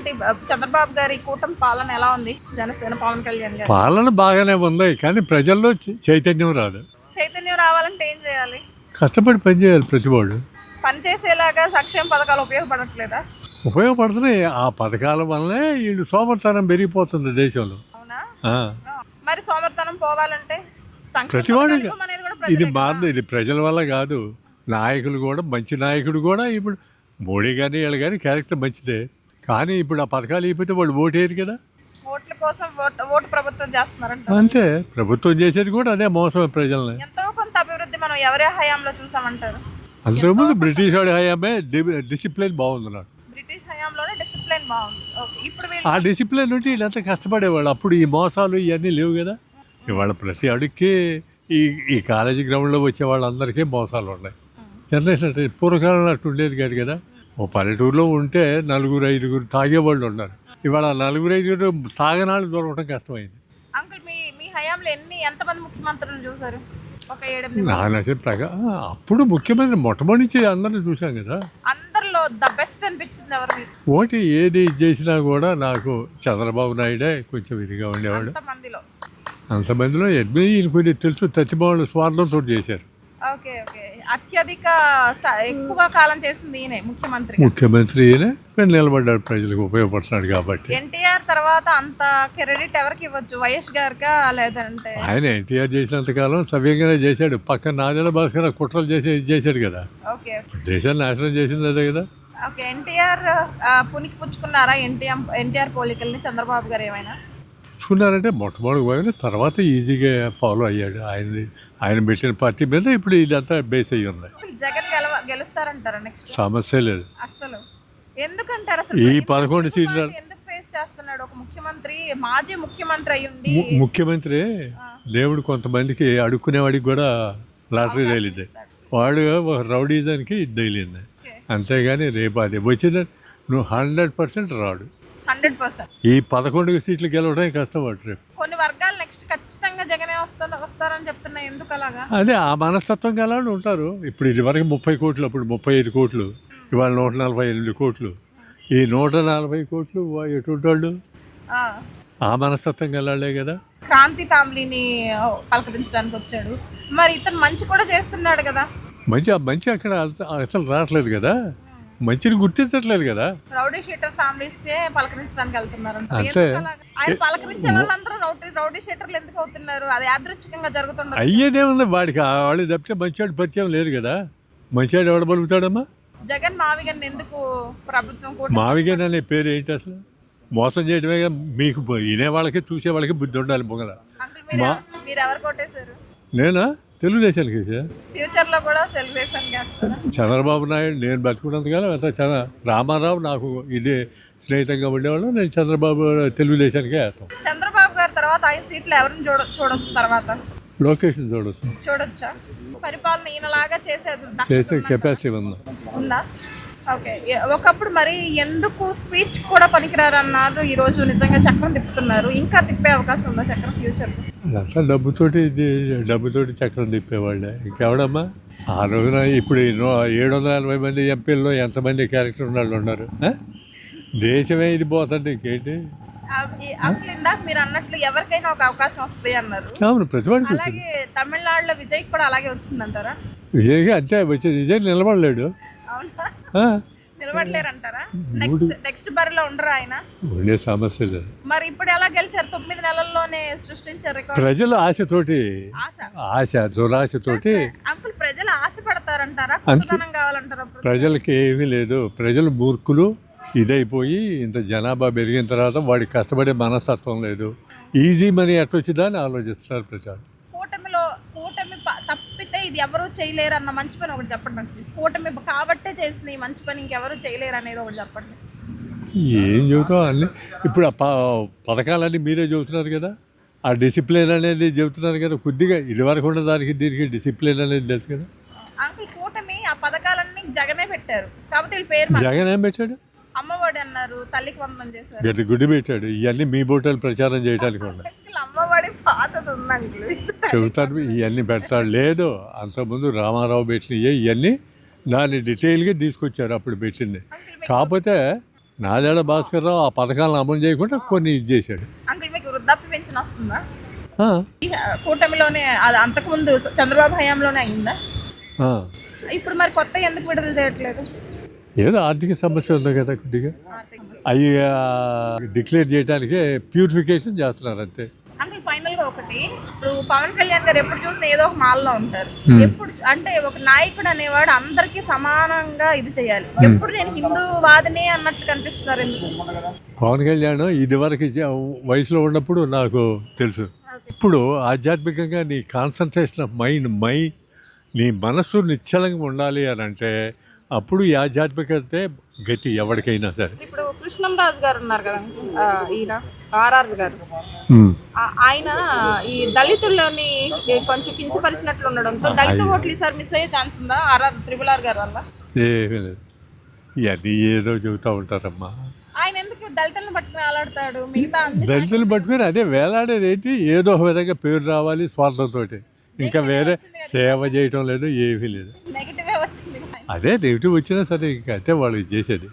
ఏంటి చంద్రబాబు గారి కూటమి పాలన ఎలా ఉంది? జనసేన పవన్ కళ్యాణ్ గారు పాలన బాగానే ఉంది, కానీ ప్రజల్లో చైతన్యం రాదు. చైతన్యం రావాలంటే ఏం చేయాలి? కష్టపడి పని చేయాలి ప్రతివాడు. పని చేసేలాగా సంక్షేమ పథకాలు ఉపయోగపడట్లేదా? ఉపయోగపడుతున్నాయి. ఆ పథకాల వల్లనే వీళ్ళు సోమరితనం పెరిగిపోతుంది దేశంలో. అవునా? ఆ. మరి సోమరితనం పోవాలంటే సంక్షేమ ప్రతివాడు పథకాలు అనేది కూడా ఇది ప్రజలే మారదు, కదా. ఇది ప్రజల వల్ల కాదు. నాయకులు కూడా, మంచి నాయకుడు కూడా ఇప్పుడు మోడీ కానీ వీళ్ళు కానీ క్యారెక్టర్ మంచిదే, కానీ ఇప్పుడు ఆ పథకాలు అయిపోతే వాళ్ళు ఓటేయరు కదా. ఓట్ల కోసం ఓటు ప్రభుత్వం చేస్తున్నారంట. అంతే, ప్రభుత్వం చేసేది కూడా అదే మోసం ప్రజల్ని. ఎంతో కొంత అభివృద్ధి మనం ఎవరి హయాంలో చూసామంటారు? అంతకుముందు బ్రిటిష్ వాడి హయామే డిసిప్లిన్ బాగుంది నాకు. బ్రిటిష్ హయాంలోనే డిసిప్లిన్ బాగుంది. ఓకే, ఇప్పుడు ఆ డిసిప్లిన్ నుండి వీళ్ళంతా కష్టపడేవాళ్ళు. అప్పుడు ఈ మోసాలు ఇవన్నీ లేవు కదా. ఇవాళ ప్రతి అడుగుకి ఈ ఈ కాలేజీ గ్రౌండ్లో వచ్చే వాళ్ళందరికీ మోసాలు ఉన్నాయి. జనరేషన్ అంటే పూర్వకాలంలో అట్టు ఉండేది కాదు కదా. ఓ పల్లెటూరులో ఉంటే 4-5 తాగేవాళ్ళు ఉన్నారు. ఇవాళ 4-5 తాగనాళ్ళు దొరకడం కష్టమైంది. అంకుల్ మీ హయాంలో ఎంతమంది ముఖ్యమంత్రులు చూసారు? ఒక 7-8 నా నచ్చిన ప్రకారం అప్పుడు ముఖ్యమంత్రి మొట్టమొదటి అందరిని చూశాం కదా. అందరిలో ద బెస్ట్ అనిపించింది ఎవరు మీకు? ఓటు ఏది చేసినా కూడా నాకు చంద్రబాబు నాయుడే కొంచెం ఇదిగా ఉండేవాడు. అంతమందిలో? అంతమందిలో ఈయన కొద్దిగా తెలుసు, తచ్చిబావులు స్వార్థంతో చేశారు. ఓకే ఓకే, అత్యధిక ఎక్కువ కాలం చేసింది ఈయనే ముఖ్యమంత్రి. ముఖ్యమంత్రి ఈయన నిలబడ్డాడు, ప్రజలకు ఉపయోగపడుతున్నాడు కాబట్టి. ఎన్టీఆర్ తర్వాత అంత క్రెడిట్ ఎవరికి ఇవ్వచ్చు? వైఎస్ గారికా లేదంటే? ఆయన ఎన్టీఆర్ చేసినంతకాలం సవ్యంగానే చేశాడు. పక్కన నాదెళ్ల భాస్కర్ కుట్రలు చేశాడు కదా. ఓకే దేశాన్ని నాశనం చేసింది అదే కదా. ఓకే, ఎన్టీఆర్ పునికి పుచ్చుకున్నారా ఎన్టీఆర్ పోలికల్ని చంద్రబాబు గారు ఏమైనా? చూసుకున్నారంటే మొట్టమొదటి పోయిన తర్వాత ఈజీగా ఫాలో అయ్యాడు. ఆయన పెట్టిన పార్టీ మీద ఇప్పుడు ఇదంతా బేస్ అయ్యి ఉంది. జగన్ గెలుస్తారంటారా నెక్స్ట్? సమస్య లేదు అసలు ఎందుకంటారు? అసలు ఈ 11 సీట్లు. ఎందుకు ఫేస్ చేస్తున్నాడు ఒక ముఖ్యమంత్రి, మాజీ ముఖ్యమంత్రి అయ్యుండి? ముఖ్యమంత్రి దేవుడు కొంతమందికి అడుక్కునేవాడికి కూడా లాటరీ తగిలింది. వాడు రౌడీజానికి ఇది తగిలింది. అంతేగాని రేపు అది వచ్చిన నువ్వు 100% రాడు. 100%. ఈ 11 సీట్లు గెలవడానికి కష్టపడు రేపు. కొన్ని వర్గాలు నెక్స్ట్ ఖచ్చితంగా జగనే వస్తారని చెప్తున్నా. ఎందుకు అలాగా? అదే ఆ మనస్తత్వం గల ఉంటారు. ఇప్పుడు ఇది వరకు 30 కోట్లు, అప్పుడు 35 కోట్లు, ఇవాళ 148 కోట్లు. ఈ 140 కోట్లు ఎటువంటి వాళ్ళు? ఆ మనస్తత్వం గలాడే కదా. క్రాంతి ఫ్యామిలీని పలకరించడానికి వచ్చాడు. మరి ఇతను మంచి కూడా చేస్తున్నాడు కదా. మంచి అక్కడ అసలు రావట్లేదు కదా, మంచిని గుర్తించట్లేదు కదా. రౌడీ షీటర్ ఫ్యామిలీస్ పలకరించడానికి వెళ్తున్నారు. అంతే. ఆయన పలకరించే వాళ్ళందరూ రౌడీ షీటర్లు ఎందుకు అవుతున్నారు? అది యాదృచ్ఛికంగా జరుగుతుంది. అయ్యేదేముంది, వాడికి వాళ్ళు తప్పితే మంచివాడు పరిచయం లేదు కదా. మంచివాడు ఎవడ బలుగుతాడమ్మా? జగన్ మావిగన్ ఎందుకు ప్రభుత్వం కూడా? మావిగన్ అనే పేరు ఏంటి అసలు? మోసం చేయడమే. మీకు వినే వాళ్ళకి చూసే వాళ్ళకి బుద్ధి ఉండాలి పొగల. మీరు ఎవరు కొట్టేశారు? నేనా? తెలుగుదేశానికి వేసా. ఫ్యూచర్ లో కూడా తెలుగుదేశానికి వేస్తారా? చంద్రబాబు నాయుడు నేను బతుకున్నంతకాలం అంతా రామారావు నాకు ఇదే స్నేహితంగా ఉండేవాళ్ళు. నేను చంద్రబాబు తెలుగుదేశానికే వేస్తాం. చంద్రబాబు గారి తర్వాత 5 సీట్లు ఎవరిని చూడొచ్చు? తర్వాత లొకేషన్ చూడొచ్చా? పరిపాలన ఈయనలాగా చేసే కెపాసిటీ ఉందా? ఓకే, ఒకప్పుడు మరి ఎందుకు స్పీచ్ కూడా పనికిరారన్నారు, ఈ రోజు నిజంగా చక్రం తిప్పుతున్నారు. ఇంకా తిప్పే అవకాశం ఉందా చక్రం ఫ్యూచర్? అదంతా డబ్బుతోటి చక్రం తిప్పేవాళ్ళే, ఇంకెవడమ్మా? ఆ రోజున ఇప్పుడు 740 మంది ఎంపీల్లో ఎంతమంది క్యారెక్టర్ ఉన్నాళ్ళు ఉన్నారు. దేశమే ఇది పోతుంది, ఇంకేంటి? ఇందాక మీరు అన్నట్లు ఎవరికైనా ఒక అవకాశం వస్తుంది అన్నారు. అవును, ప్రతివాడికి. అలాగే తమిళనాడులో విజయ్ కూడా అలాగే వచ్చిందంటారా? విజయ్కి అంతే వచ్చి విజయ్ నిలబడలేడు. అవునా? నిలబడలేరంటారా? నెక్స్ట్ బరిలో ఉండరా ఆయన? ఉండే సమస్య లేదు. మరి ఇప్పుడు ఎలా గెలిచారు? 9 నెలల్లోనే సృష్టించారు రికార్డు. ప్రజలు ఆశతోటి, దురాశతోటి. అంకుల్, ప్రజలు ఆశ పడతారంటారా? కొత్తదనం కావాలంటారా? ప్రజలకి ఏమీ లేదు. ప్రజలు మూర్ఖులు ఇదైపోయి ఇంత జనాభా పెరిగిన తర్వాత వాడికి కష్టపడే మనస్తత్వం లేదు. ఈజీ మనీ ఎట్లొచ్చిందా అని ఆలోచిస్తున్నారు ప్రజలు. కూటమి తప్పితే ఇది ఎవరు చేయలేరు అన్న మంచి పని ఒకటి చెప్పండి నాకు. కూటమి కాబట్టే చేసింది ఈ మంచి పని, ఇంకెవరు చేయలేరు అనేది ఒకటి చెప్పండి. ఏం చెబుతాం అన్నీ ఇప్పుడు ఆ పథకాలన్నీ మీరే చెబుతున్నారు కదా. ఆ డిసిప్లిన్ అనేది చెబుతున్నారు కదా. కొద్దిగా ఇదివరకు ఉన్న దానికి దీనికి డిసిప్లిన్ అనేది తెలుసు కదా. అంకుల్, కూటమి ఆ పథకాలన్నీ జగనే పెట్టారు కాబట్టి వీళ్ళ పేరు జగన్ ఏం పెట్టాడు? అమ్మఒడి అన్నారు, తల్లికి వందనం చేశారు, గట్టి గుడి పెట్టాడు. ఇవన్నీ మీ బోటలు ప్రచారం చేయడానికి ఉన్నాయి. అమ్మఒడి పాతది ఉంది అంకుల్, చెబుతాను. ఇవన్నీ పెడతాడు లేదు. అంతకుముందు రామారావు పెట్టినవి ఇవన్నీ దాన్ని డీటెయిల్గా తీసుకొచ్చారు అప్పుడు పెట్టింది. కాకపోతే నాదేళ్ల భాస్కర్ రావు ఆ పథకాలను అమలు చేయకుండా కొన్ని ఇది చేశాడు. అంకుల్ మీకు వృద్ధాప్య పెన్షన్ వస్తుందా? ఆ, ఈ కూటమిలోనే అది అంతకుముందు చంద్రబాబు హయాంలోనే అయిందా? ఆ. ఇప్పుడు మరి కొత్త ఎందుకు విడుదల చేయట్లేదు? ఏదో ఆర్థిక సమస్య ఉంది కదా కొద్దిగా, అవి డిక్లేర్ చేయడానికే ప్యూరిఫికేషన్ చేస్తున్నారు అంతే. అంకుల్ ఫైనల్ గా ఒకటి, ఇప్పుడు పవన్ కళ్యాణ్ గారు ఎప్పుడు చూసినా ఏదో ఒక మాల్లో ఉంటారు. ఎప్పుడు అంటే ఒక నాయకుడు అనేవాడు అందరికీ సమానంగా ఇది చేయాలి. ఎప్పుడు నేను హిందూవాదిని అన్నట్లు కనిపిస్తున్నారు ఎందుకు? పవన్ కళ్యాణ్ ఇదివరకు వయసులో ఉన్నప్పుడు నాకు తెలుసు. ఇప్పుడు ఆధ్యాత్మికంగా నీ కాన్సన్ట్రేషన్ ఆఫ్ మైండ్ నీ మనస్సు నిశ్చలంగా ఉండాలి అని అంటే అప్పుడు ఈ ఆధ్యాత్మికతే గతి ఎవరికైనా సరే. ఇప్పుడు కృష్ణంరాజు గారు ఉన్నారు కదా, ఈయన ఆర్ఆర్ గారు, ఆయన ఈ దళితుల్లోని కొంచెం కించపరిచినట్లు ఉండడంతో దళిత ఓట్లు ఈసారి మిస్ అయ్యే ఛాన్స్ ఉందా ఆర్ఆర్ త్రిబుల్ గారు వల్ల? ఏమీ లేదు, ఇవన్నీ ఏదో చెబుతూ ఉంటారమ్మా. ఆయన ఎందుకు దళితులను పట్టుకుని ఆలాడతాడు? మిగతా దళితులు పట్టుకుని అదే వేలాడేది ఏంటి, ఏదో ఒక విధంగా పేరు రావాలి స్వార్థంతో, ఇంకా వేరే సేవ చేయటం లేదు, ఏమీ లేదు. నెగిటివే వచ్చింది. అదే నెగిటివ్ వచ్చినా సరే ఇంకా అంటే వాళ్ళు చేసేది.